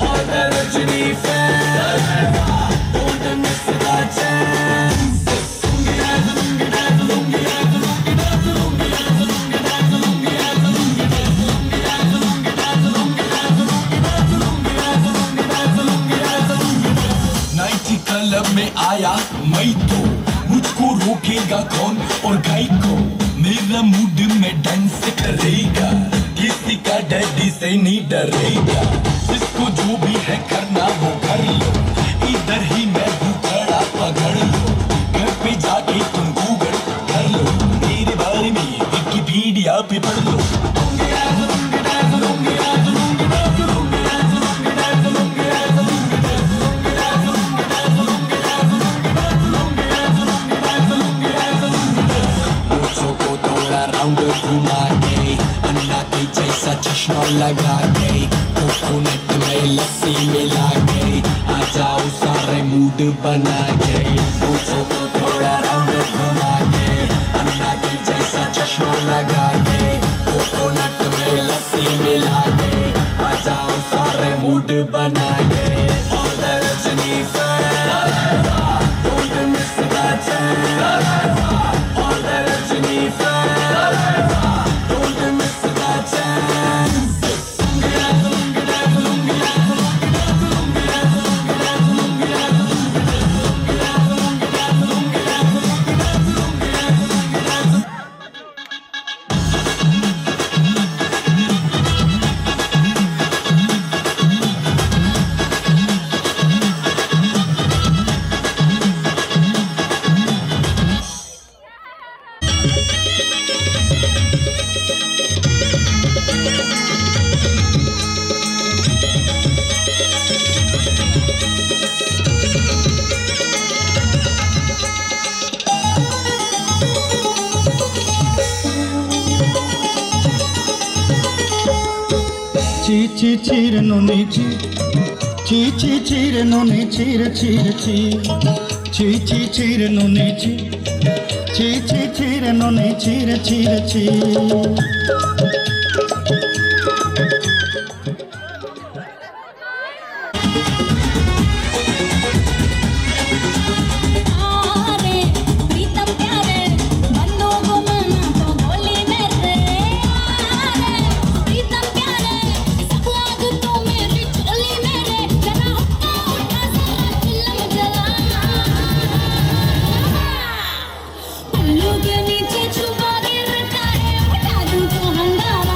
D: और मैं Rajni fan don't miss that chance नाइटी क्लब में आया मैं तो मुझको रोकेगा कौन और गाय को मेरा मूड में डांस करेगा किसी का डैडी से नहीं डरेगा जिसको जो भी है करना वो कर लो इधर ही मैं हूँ खड़ा पकड़ लो घर पे जाके तुम गूगल कर लो मेरे बारे में विकिपीडिया पे पढ़ लो राउंड घुमा के अन्ना के जैसा चश्मा लगा के कोकोनट में लस्सी मिला के आ जाओ सारे मूड बना के पूछो तो थोड़ा राउंड घुमा के अन्ना के जैसा चश्मा लगा के कोकोनट में लस्सी मिला के आ जाओ सारे मूड बना के और Rajni fan don't miss that chance और Rajni fan don't miss that chance
I: Chi chir no ni chi chi chir no ni chir chir chi chir no ni chi chir no ni chir chi
C: आरे प्रीतम प्यारे बंदो को मना तो गोली मेरे आरे प्रीतम प्यारे सब आग तो मेरी चोली मेरे जरा हुक्का उठा जरा चिल्लम जलाना पल्लू के नीचे छुपा के रखा है उठा दूं तो हंगामा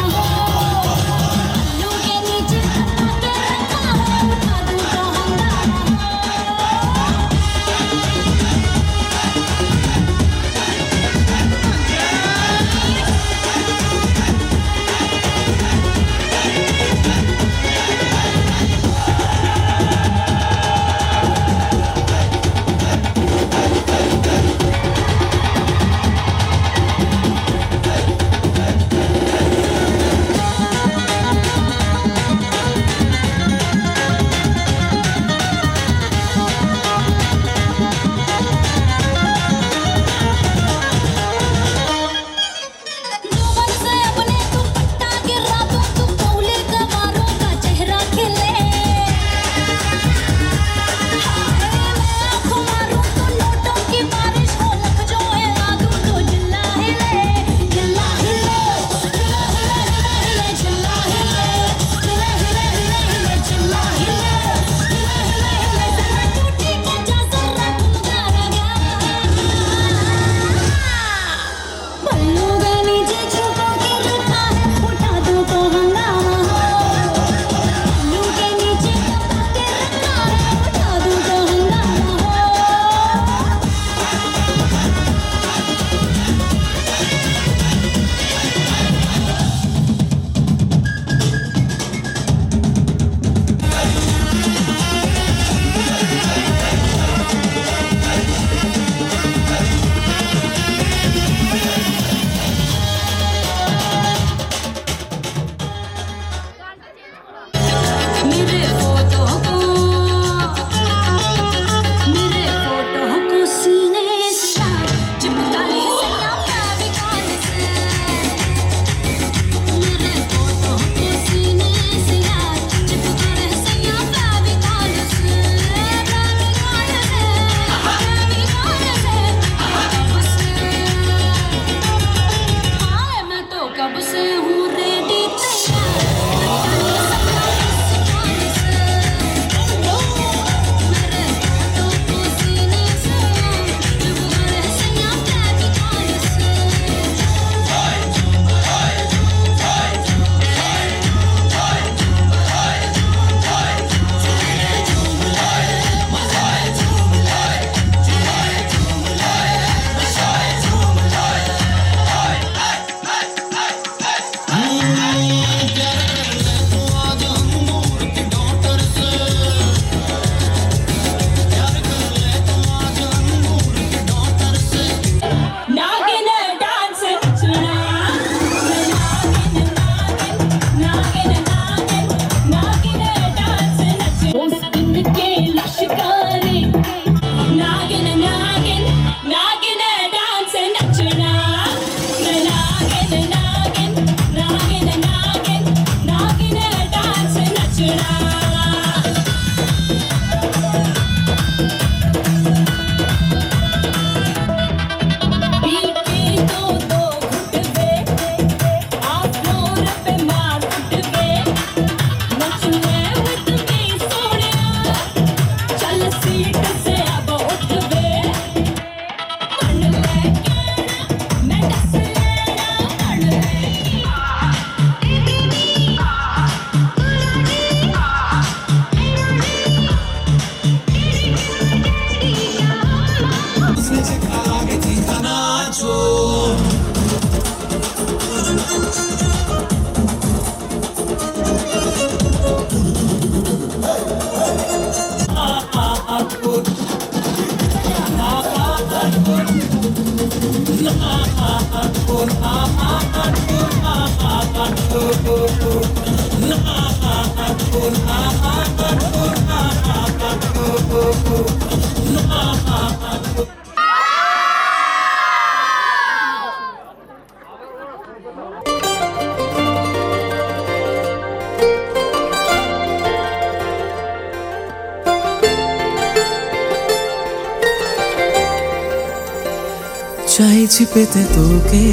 B: চাইছি পেতে তোকে,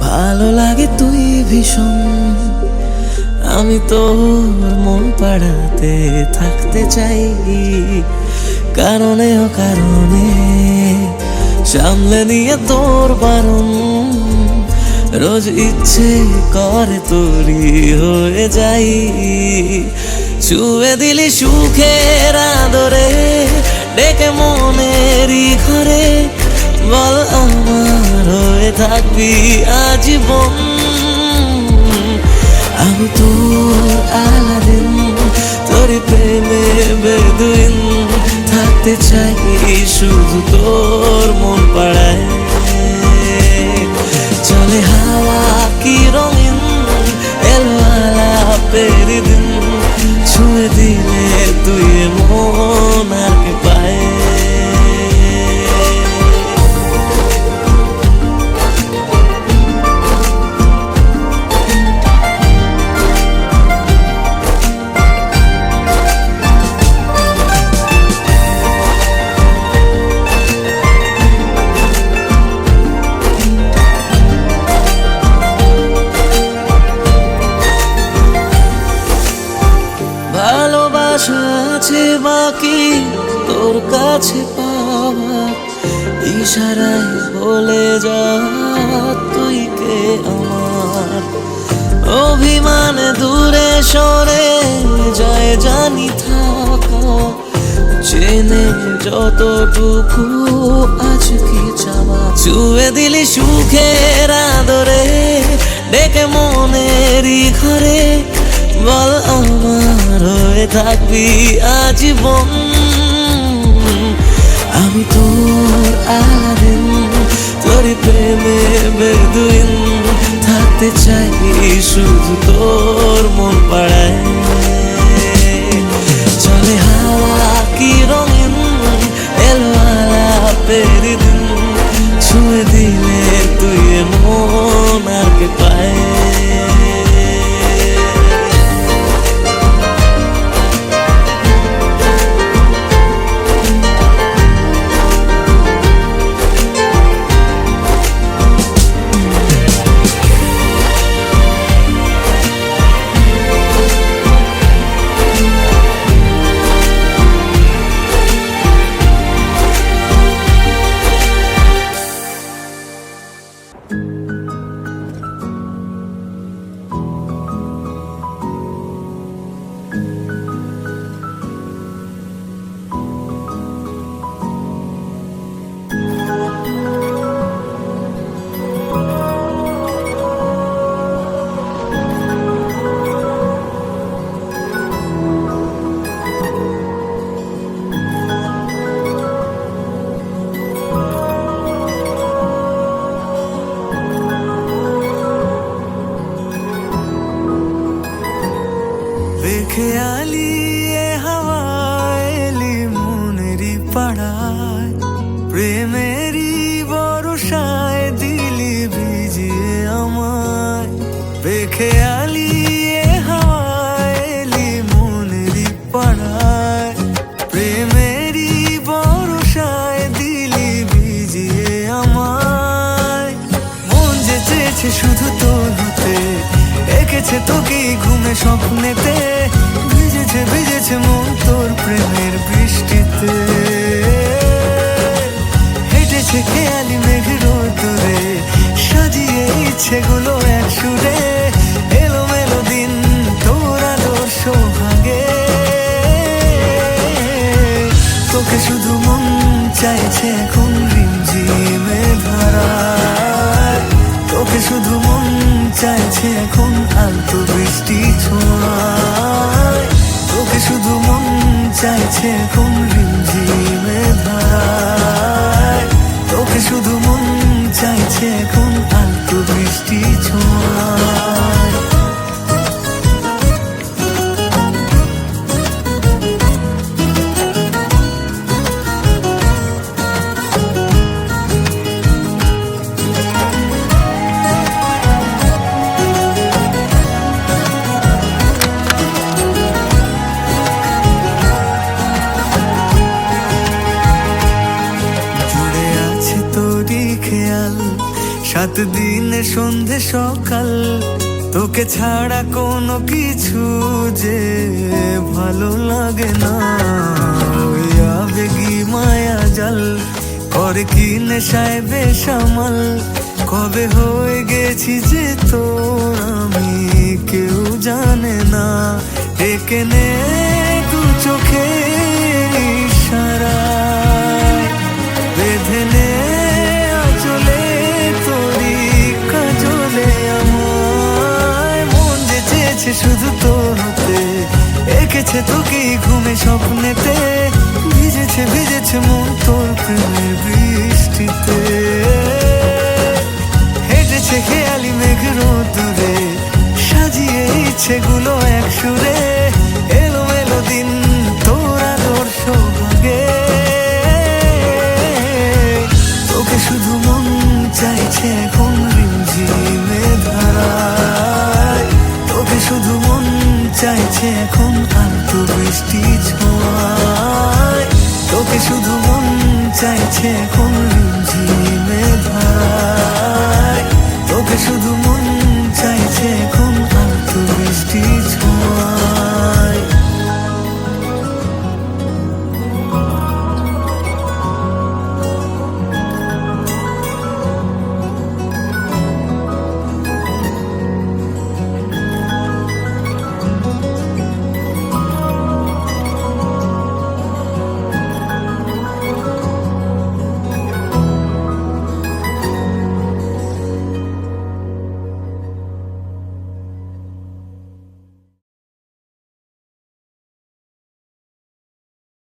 B: ভালো লাগে তুই ভীষণ, আমি তোর মন পাড়াতে থাকতে চাই, কারণে অকারণে সামলে নিয়ে তোর বারণ, রোজ ইচ্ছে করে তোরই হয়ে যাই, ছুঁয়ে দিলি সুখের আদরে, ডেকে মনেরই ঘরে, বল আমার হয়ে থাকবি আজীবন, আমি তোর আলাদিন, তোর প্রেমে বেদুইন, থাকতে চাই শুধু তোর মন পাড়ায়, চলে হাওয়া কি রঙিন, এলো আলাপের দিন, ছুঁয়ে দিলে তুই মন আর কে পায়। ভালোবাসা আছে বাকি তোর কাছে পাওয়া, ইশারায় বলে যা তুই কে আমার, অভিমানে দূরে সরে যায় জানি থাকা, চেনে যতটুকু আজ কি চাওয়া, ছুঁয়ে দিলি সুখের আদরে, ডেকে মনেরই ঘরে, বল আমার হয়ে থাকবি আজীবন, আমি তোর আলাদিন, তোর প্রেমে বেদুইন, থাকতে চাই শুধু তোর মন পাড়ায়, চলে হাওয়া কি রঙিন, এলো আলাপের দিন, ছুঁয়ে দিলে তুই মন আর কে পায়।
A: বেখেয়ালি এ হাওয়ায় এলি মনেরই পাড়ায়, প্রেমেরই বরসায় দিলি ভিজিয়ে আমায়। বেখেয়ালি এ হাওয়ায় এলি মনেরই পাড়ায়, প্রেমেরই বরসায় দিলি ভিজিয়ে আমায়। মন যে চেয়েছে শুধু তোর হতে, এঁকেছে তোকে ঘুমে স্বপ্নেতে, ভিজেছে ভিজেছে মন তোর প্রেমের বৃষ্টিতে। হেঁটেছে খেয়ালি মেঘ রোদরে, সাজিয়ে ইচ্ছেগুলো এক সুরে, এলো মেলো দিন তোর আলোর সোহাগে। তোকে শুধু মন চাইছে এখন রিমঝিমে ধারায়, তোকে শুধু মন চাইছে এখন আলতো বৃষ্টি ছোঁয়ায়, তোকে শুধু মন চাইছে এখন রিমঝিমে ধারায়, তোকে শুধু মন চাইছে এখন আলতো বৃষ্টি ছোঁয়ায়। জুড়ে আছে তোরই খেয়াল, 7 দিনে সন্ধে সকাল, তোকে ছাড়া কোনো কিছু যে ভালো লাগে না। ওই আবেগী মায়া জাল করে কি নেশায় বেসামাল, কবে হয়ে গেছি যে তোর আমি কেউ জানে না। ডেকে নে দু চোখে ইশারায়, বেঁধে নে আঁচলে তোরি কাজলে আমায়। মন যে চেয়েছে শুধু তোর হতে, এঁকেছে তোকে ঘুমে স্বপ্নেতে, ভিজেছে ভিজেছে মন তোর প্রেমের বৃষ্টিতে। হেঁটেছে খেয়ালি মেঘ রোদরে, সাজিয়ে ইচ্ছেগুলো এক সুরে, এলো মেলো দিন তোর আলোর সোহাগে। তোকে শুধু মন চাইছে এখন রিমঝিমে ধারায়, তোকে শুধু মন চাইছে এখন আলতো বৃষ্টি ছোঁয়ায়, তোকে শুধু মন চাইছে এখন রিমঝিমে ধারায়, তোকে শুধু